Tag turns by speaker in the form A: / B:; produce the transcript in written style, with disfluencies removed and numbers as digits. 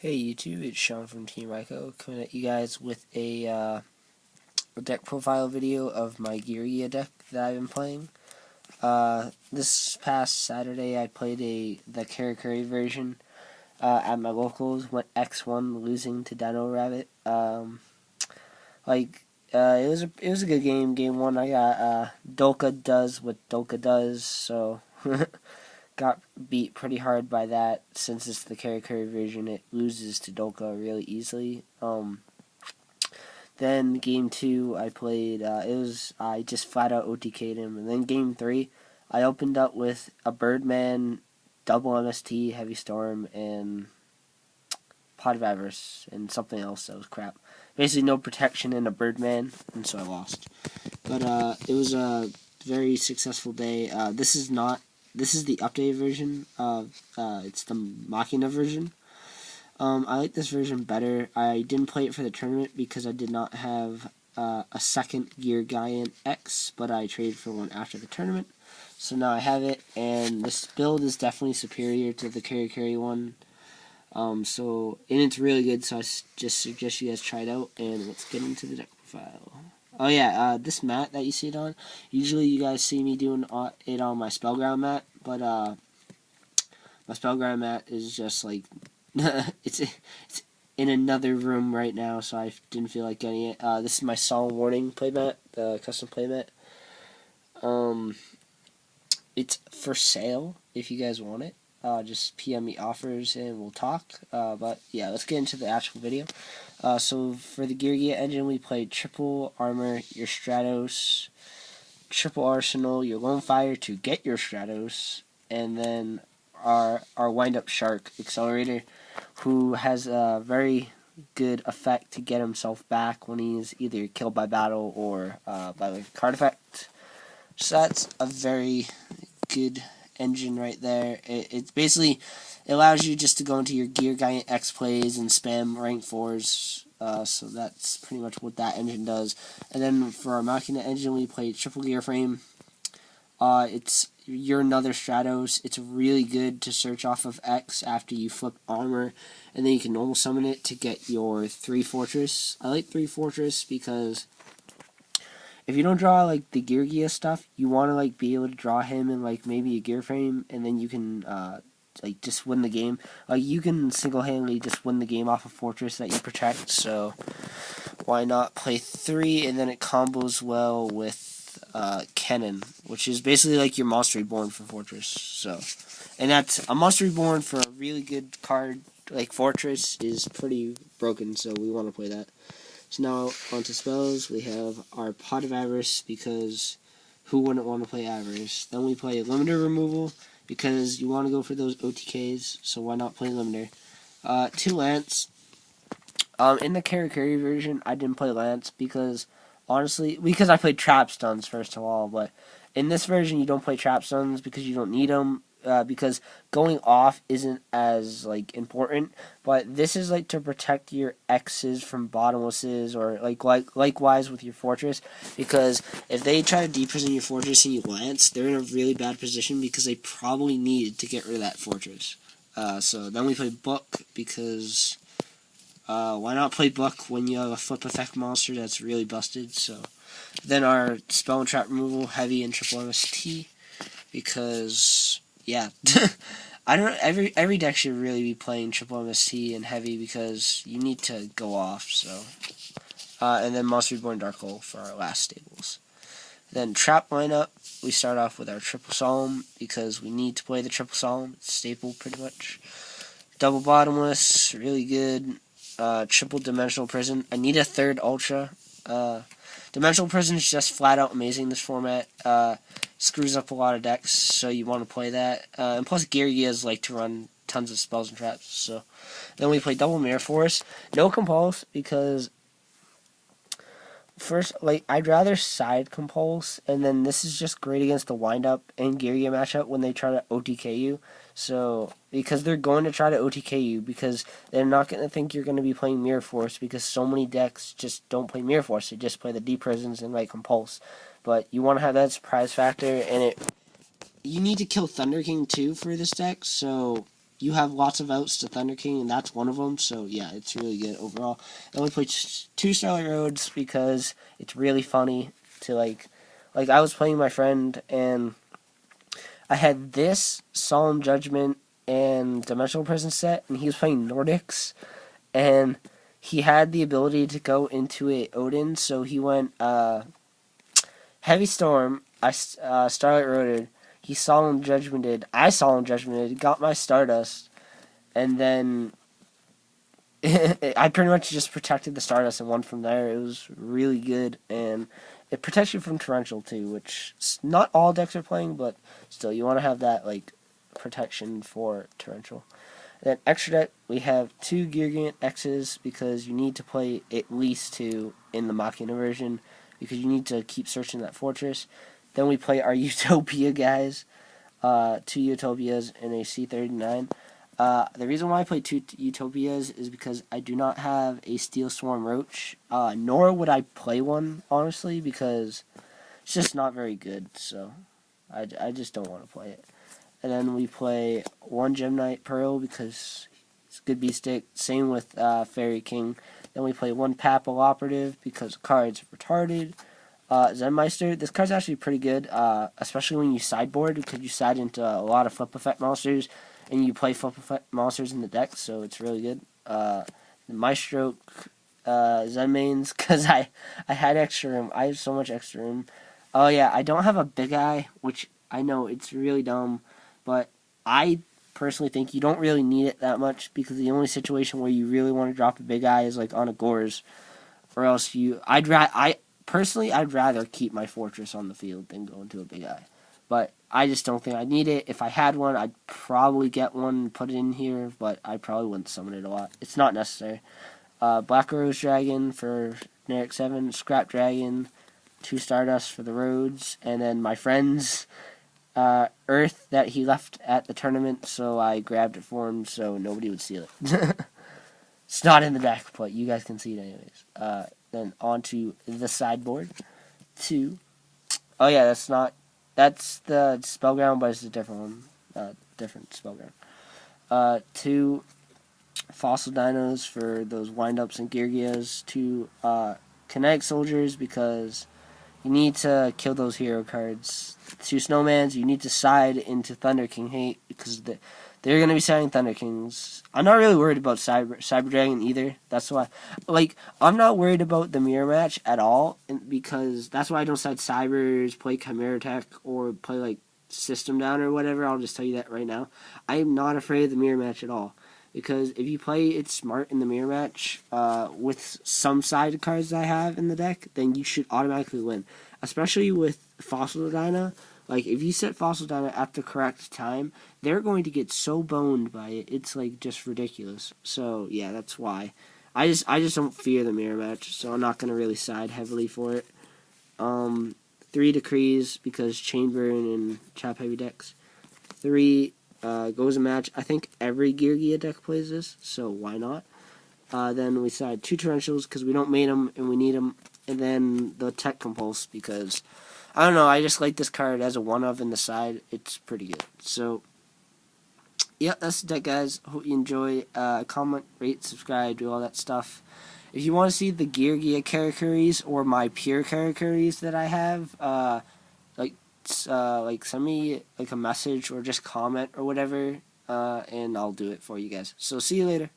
A: Hey YouTube, it's Sean from Team Ryko coming at you guys with a deck profile video of my Geargia deck that I've been playing. This past Saturday I played the Karakuri version at my locals, went X1 losing to Dino Rabbit. It was a good game. Game 1 I got Dolka does what Dolka does, so got beat pretty hard by that. Since it's the Karakuri version, it loses to Dolka really easily. Then game 2 I played, I just flat out OTK'd him. And then game 3 I opened up with a Birdman, double MST, Heavy Storm, and Pot of Avarice, and something else that was crap. Basically no protection in a Birdman, and so I lost. But it was a very successful day. This is the updated version of, it's the Machina version. I like this version better. I didn't play it for the tournament because I did not have a second Geargia X, but I traded for one after the tournament. So now I have it, and this build is definitely superior to the Karakuri one. And it's really good, so I just suggest you guys try it out, and let's get into the deck profile. Oh yeah, this mat that you see it on, usually you guys see me doing it on my Spellground mat, but my Spellground mat is just like, it's in another room right now, so I didn't feel like getting it. This is my Solemn Warning playmat, the custom playmat. It's for sale if you guys want it. Just PM me offers and we'll talk. But yeah, let's get into the actual video. So for the Geargia engine, we played triple armor, your Stratos, triple arsenal, your lone fire to get your Stratos, and then our wind-up shark accelerator, who has a very good effect to get himself back when he's either killed by battle or by like a card effect. So that's a very good engine right there. It basically allows you just to go into your Geargia X plays and spam rank 4s. So that's pretty much what that engine does. And then for our Machina engine, we played triple gear frame. You're another Stratos. It's really good to search off of X after you flip armor, and then you can normal summon it to get your 3 fortress. I like 3 fortress because if you don't draw like the Geargia stuff, you want to like be able to draw him in like maybe a gear frame, and then you can like just win the game. Like you can single-handedly just win the game off a fortress that you protect. So why not play 3, and then it combos well with Cannon, which is basically like your Monster Reborn for Fortress. So, and that's a Monster Reborn for a really good card. Like Fortress is pretty broken, so we want to play that. So now onto spells. We have our Pot of Avarice, because who wouldn't want to play Avarice? Then we play Limiter Removal because you want to go for those OTKs. So why not play Limiter? 2 Lance. In the Karakuri version, I didn't play Lance because honestly, because I played Trap Stuns first of all, but in this version you don't play Trap Stuns because you don't need them, because going off isn't as like important, but this is like to protect your X's from bottomlesses, or likewise with your fortress, because if they try to deprison your fortress and you Lance, they're in a really bad position because they probably need to get rid of that fortress. So then we play Book because why not play Buck when you have a flip effect monster that's really busted? So then our spell and trap removal, heavy and triple MST, because yeah, I don't. Every deck should really be playing triple MST and heavy because you need to go off. So and then Monster Reborn Dark Hole for our last stables. Then trap lineup, we start off with our triple solemn because we need to play the triple solemn. It's staple pretty much. Double bottomless, really good. Triple Dimensional Prison. I need a 3rd Ultra. Dimensional Prison is just flat out amazing this format. Screws up a lot of decks, so you want to play that. And plus Geargias like to run tons of spells and traps. So then we play Double Mirror Force. No Compulse, because first, like, I'd rather side Compulse, and then this is just great against the wind-up and Geargia matchup when they try to OTK you. So, because they're going to try to OTK you, because they're not going to think you're going to be playing Mirror Force, because so many decks just don't play Mirror Force. They just play the D-Prisons and, like, Compulse. But you want to have that surprise factor, and you need to kill Thunder King, too, for this deck, so you have lots of outs to Thunder King, and that's one of them. So yeah, it's really good overall. I only play 2 Starlight Roads because it's really funny to like I was playing my friend, and I had this Solemn Judgment and Dimensional Prison set, and he was playing Nordics, and he had the ability to go into a Odin, so he went Heavy Storm. I Starlight Roaded. He Solemn Judgmented. I Solemn Judgmented. Got my Stardust, and then I pretty much just protected the Stardust and won from there. It was really good, and it protects you from Torrential too, which not all decks are playing, but still, you want to have that like protection for Torrential. And then extra deck, we have 2 Geargia X's because you need to play at least 2 in the Machina version because you need to keep searching that fortress. Then we play our Utopia guys, 2 Utopias and a C39. The reason why I play 2 Utopias is because I do not have a Steel Swarm Roach, nor would I play one, honestly, because it's just not very good, so I just don't want to play it. And then we play 1 Gemnite Pearl because it's a good beast stick, same with Fairy King. Then we play 1 Papal Operative because the card's retarded. Zenmeister, this card's actually pretty good, especially when you sideboard, because you side into a lot of flip effect monsters, and you play flip effect monsters in the deck, so it's really good. Maestro, Zen mains, because I had extra room. I have so much extra room. Oh yeah, I don't have a Big Eye, which I know it's really dumb, but I personally think you don't really need it that much, because the only situation where you really want to drop a Big Eye is like on a Gores, or else personally, I'd rather keep my fortress on the field than go into a Big Eye. But I just don't think I need it. If I had one, I'd probably get one and put it in here, but I probably wouldn't summon it a lot. It's not necessary. Black Rose Dragon for generic 7, Scrap Dragon, 2 Stardust for the roads, and then my friend's Earth that he left at the tournament, so I grabbed it for him so nobody would steal it. It's not in the deck, but you guys can see it anyways. Then onto the sideboard. 2. Oh yeah, that's the Spellground, but it's a different one. Different Spellground. 2 Fossil Dinos for those windups and Geargias. 2 Kinetic Soldiers because you need to kill those hero cards. 2 Snowmans, you need to side into Thunder King Hate because they're going to be siding Thunder Kings. I'm not really worried about Cyber Dragon either. That's why, I'm not worried about the mirror match at all, because that's why I don't side Cybers, play Chimera Tech, or play System Down or whatever. I'll just tell you that right now. I am not afraid of the mirror match at all, because if you play it smart in the mirror match with some side cards I have in the deck, then you should automatically win. Especially with Fossil Dino. If you set Fossil Dino at the correct time, they're going to get so boned by it. It's just ridiculous. So yeah, that's why. I just don't fear the mirror match, so I'm not gonna really side heavily for it. 3 Decrees because Chainburn and Chop Heavy decks. 3 goes a match. I think every Geargia deck plays this, so why not? Then we side 2 Torrentials because we don't main them and we need them. And then the Tech Compulse because, I don't know, I just like this card as a one-of in the side. It's pretty good. So, yeah, that's the deck, guys. Hope you enjoy. Comment, rate, subscribe, do all that stuff. If you want to see the Geargia Karakuris or my pure Karakuris that I have, send me a message or just comment or whatever, and I'll do it for you guys. So see you later.